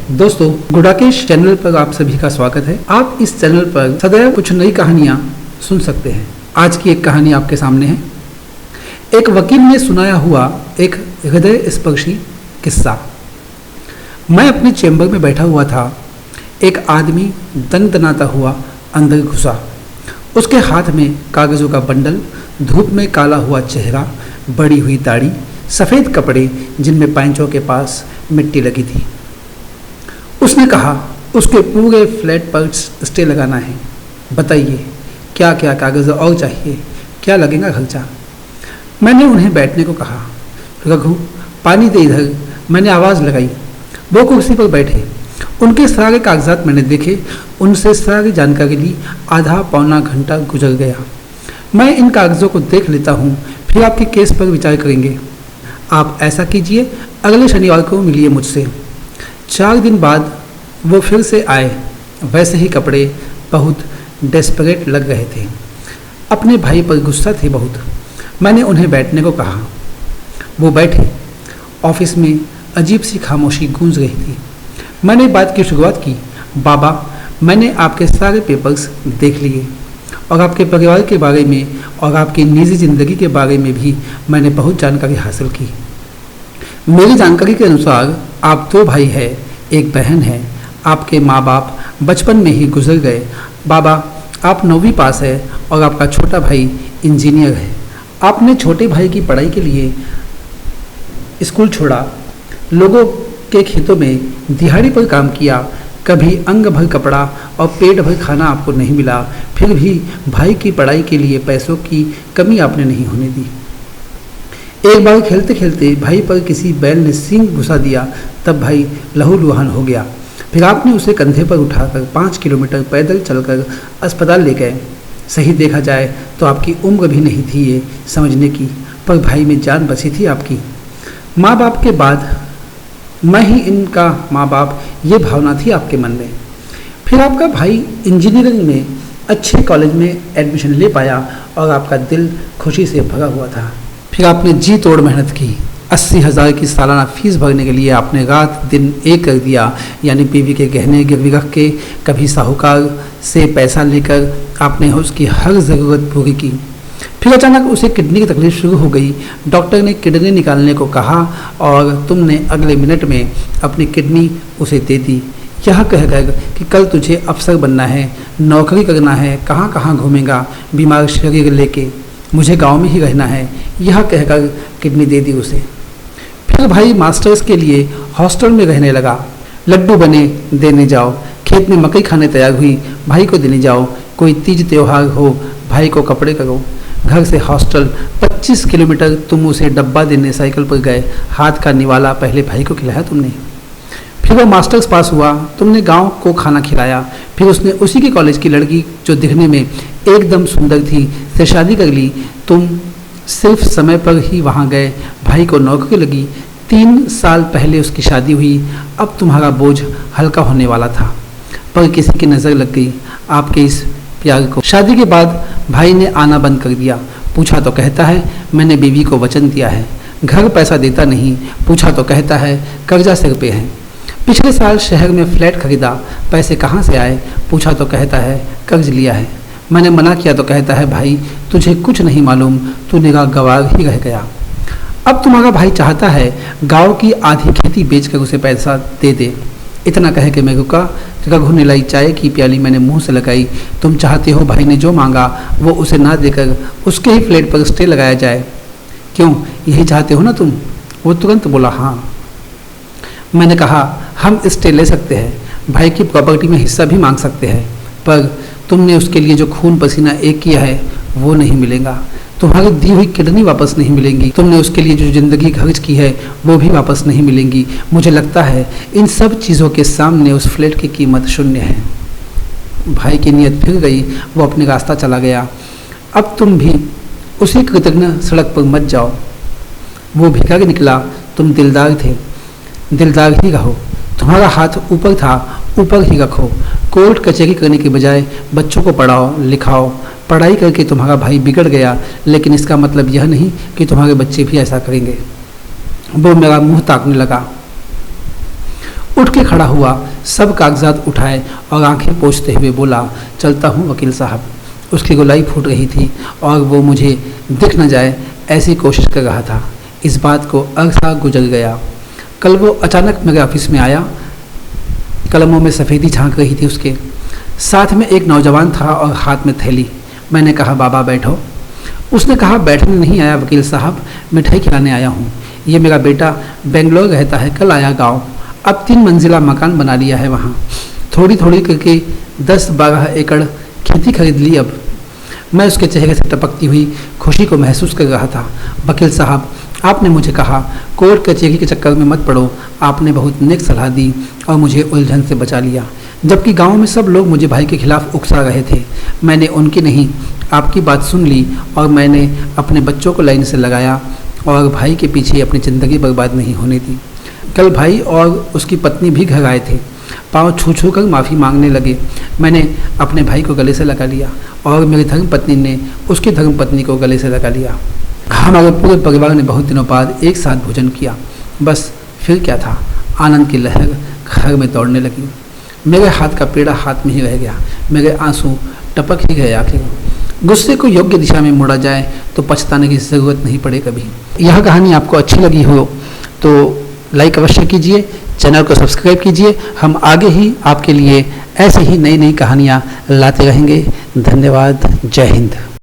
दोस्तों, गुडाकेश चैनल पर आप सभी का स्वागत है। आप इस चैनल पर सदैव कुछ नई कहानियां सुन सकते हैं। आज की एक कहानी आपके सामने है। एक वकील ने सुनाया हुआ एक हृदय स्पर्शी किस्सा। मैं अपने चैम्बर में बैठा हुआ था। एक आदमी दनदनाता हुआ अंदर घुसा। उसके हाथ में कागजों का बंडल, धूप में काला हुआ चेहरा, बड़ी हुई दाढ़ी, सफ़ेद कपड़े जिनमें पैंचों के पास मिट्टी लगी थी। उसने कहा, उसके पूरे फ्लैट पर स्टे लगाना है। बताइए क्या क्या कागज़ और चाहिए, क्या लगेगा खर्चा। मैंने उन्हें बैठने को कहा। रघु, पानी दे इधर, मैंने आवाज़ लगाई। वो कुर्सी पर बैठे। उनके सारे कागजात मैंने देखे, उनसे सारी जानकारी ली। आधा पौना घंटा गुजर गया। मैं इन कागज़ों को देख लेता हूँ, फिर आपके केस पर विचार करेंगे। आप ऐसा कीजिए, अगले शनिवार को मिलिए मुझसे। 4 दिन बाद वो फिर से आए। वैसे ही कपड़े, बहुत डेस्परेट लग रहे थे। अपने भाई पर गुस्सा थे बहुत। मैंने उन्हें बैठने को कहा। वो बैठे। ऑफिस में अजीब सी खामोशी गूंज रही थी। मैंने बात की शुरुआत की। बाबा, मैंने आपके सारे पेपर्स देख लिए और आपके परिवार के बारे में और आपकी निजी ज़िंदगी के बारे में भी मैंने बहुत जानकारी हासिल की। मेरी जानकारी के अनुसार आप 2 भाई हैं, एक बहन है। आपके माँ बाप बचपन में ही गुजर गए। बाबा, आप 9वीं पास है और आपका छोटा भाई इंजीनियर है। आपने छोटे भाई की पढ़ाई के लिए स्कूल छोड़ा, लोगों के खेतों में दिहाड़ी पर काम किया। कभी अंग भर कपड़ा और पेट भर खाना आपको नहीं मिला, फिर भी भाई की पढ़ाई के लिए पैसों की कमी आपने नहीं होने दी। एक बार खेलते खेलते भाई पर किसी बैल ने सींग घुसा दिया, तब भाई लहूलुहान हो गया। फिर आपने उसे कंधे पर उठाकर 5 किलोमीटर पैदल चलकर अस्पताल ले गए। सही देखा जाए तो आपकी उम्र भी नहीं थी ये समझने की, पर भाई में जान बची थी आपकी। माँ बाप के बाद मैं ही इनका माँ बाप, ये भावना थी आपके मन में। फिर आपका भाई इंजीनियरिंग में अच्छे कॉलेज में एडमिशन ले पाया और आपका दिल खुशी से भरा हुआ था। फिर आपने जी तोड़ मेहनत की। 80,000 की सालाना फीस भरने के लिए आपने रात दिन एक कर दिया। यानी बीवी के गहने गिरवी रख के, कभी साहूकार से पैसा लेकर आपने उसकी हर ज़रूरत पूरी की। फिर अचानक उसे किडनी की तकलीफ शुरू हो गई। डॉक्टर ने किडनी निकालने को कहा और तुमने अगले मिनट में अपनी किडनी उसे दे दी, यह कहकर कि कल तुझे अफसर बनना है, नौकरी करना है, कहाँ कहाँ घूमेगा बीमार शरीर लेके, मुझे गांव में ही रहना है, यह कहकर किडनी दे दी उसे। फिर भाई मास्टर्स के लिए हॉस्टल में रहने लगा। लड्डू बने, देने जाओ। खेत में मकई खाने तैयार हुई, भाई को देने जाओ। कोई तीज त्योहार हो, भाई को कपड़े करो। घर से हॉस्टल 25 किलोमीटर तुम उसे डब्बा देने साइकिल पर गए। हाथ का निवाला पहले भाई को खिलाया तुमने। फिर वो मास्टर्स पास हुआ, तुमने गांव को खाना खिलाया। फिर उसने उसी के कॉलेज की लड़की जो दिखने में एकदम सुंदर थी से शादी कर ली। तुम सिर्फ समय पर ही वहाँ गए। भाई को नौकरी लगी। 3 साल पहले उसकी शादी हुई। अब तुम्हारा बोझ हल्का होने वाला था, पर किसी की नज़र लग गई आपके इस प्यार को। शादी के बाद भाई ने आना बंद कर दिया। पूछा तो कहता है मैंने बीवी को वचन दिया है। घर पैसा देता नहीं। पूछा तो कहता है कर्जा सिर पे है। पिछले साल शहर में फ्लैट खरीदा, पैसे कहाँ से आए। पूछा तो कहता है कर्ज लिया है। मैंने मना किया तो कहता है भाई तुझे कुछ नहीं मालूम, तू निगाह गवार ही रह गया। अब तुम्हारा भाई चाहता है गाँव की आधी खेती बेचकर उसे पैसा दे दे। इतना कह के मैं रुका। रघु ने लाई चाय की प्याली मैंने मुंह से लगाई। तुम चाहते हो भाई ने जो मांगा वो उसे ना देकर उसके ही फ्लैट पर स्टे लगाया जाए, क्यों, यही चाहते हो ना तुम। वो तुरंत बोला हाँ। मैंने कहा हम स्टे ले सकते हैं, भाई की प्रॉपर्टी में हिस्सा भी मांग सकते हैं, पर तुमने उसके लिए जो खून पसीना एक किया है वो नहीं मिलेगा। तुम्हारी दी हुई किडनी वापस नहीं मिलेंगी। तुमने उसके लिए जो ज़िंदगी खर्च की है वो भी वापस नहीं मिलेंगी। मुझे लगता है इन सब चीज़ों के सामने उस फ्लैट की कीमत शून्य है। भाई की नीयत फिर गई। वो अपने रास्ता चला गया। अब तुम भी उसी कृतज्ञ सड़क पर मत जाओ। वो भिखारी निकला। तुम दिलदार थे, दिलदार ही रहो। तुम्हारा हाथ ऊपर था, ऊपर ही रखो। कोर्ट कचहरी करने के बजाय बच्चों को पढ़ाओ लिखाओ। पढ़ाई करके तुम्हारा भाई बिगड़ गया, लेकिन इसका मतलब यह नहीं कि तुम्हारे बच्चे भी ऐसा करेंगे। वो मेरा मुंह ताकने लगा। उठ के खड़ा हुआ, सब कागजात उठाए और आंखें पोंछते हुए बोला, चलता हूँ वकील साहब। उसकी गोलाई फूट रही थी और वो मुझे दिख न जाए ऐसी कोशिश कर रहा था। इस बात को अरसा गुजर गया। कल वो अचानक मेरे ऑफिस में आया। कलमों में सफ़ेदी झांक रही थी उसके। साथ में एक नौजवान था और हाथ में थैली। मैंने कहा, बाबा बैठो। उसने कहा, बैठने नहीं आया वकील साहब, मिठाई खिलाने आया हूँ। ये मेरा बेटा बेंगलोर रहता है, कल आया गांव। अब 3 मंजिला मकान बना लिया है वहाँ। थोड़ी थोड़ी करके 10-12 एकड़ खेती खरीद ली अब। मैं उसके चेहरे से टपकती हुई खुशी को महसूस कर रहा था। वकील साहब, आपने मुझे कहा कोर्ट कचहरी के चक्कर में मत पड़ो। आपने बहुत नेक सलाह दी और मुझे उलझन से बचा लिया। जबकि गांव में सब लोग मुझे भाई के खिलाफ उकसा रहे थे, मैंने उनकी नहीं आपकी बात सुन ली और मैंने अपने बच्चों को लाइन से लगाया और भाई के पीछे अपनी ज़िंदगी बर्बाद नहीं होने दी। कल भाई और उसकी पत्नी भी घर आए थे। पाँव छू छू कर माफ़ी मांगने लगे। मैंने अपने भाई को गले से लगा लिया और मेरी धर्म पत्नी ने उसकी धर्म पत्नी को गले से लगा लिया। हमारे पूरे परिवार ने बहुत दिनों बाद एक साथ भोजन किया। बस फिर क्या था, आनंद की लहर घर में दौड़ने लगी। मेरे हाथ का पेड़ा हाथ में ही रह गया। मेरे आंसू टपक ही गए आखिर। गुस्से को योग्य दिशा में मोड़ा जाए तो पछताने की ज़रूरत नहीं पड़े कभी। यह कहानी आपको अच्छी लगी हो तो लाइक अवश्य कीजिए, चैनल को सब्सक्राइब कीजिए। हम आगे ही आपके लिए ऐसे ही नई नई कहानियाँ लाते रहेंगे। धन्यवाद। जय हिंद।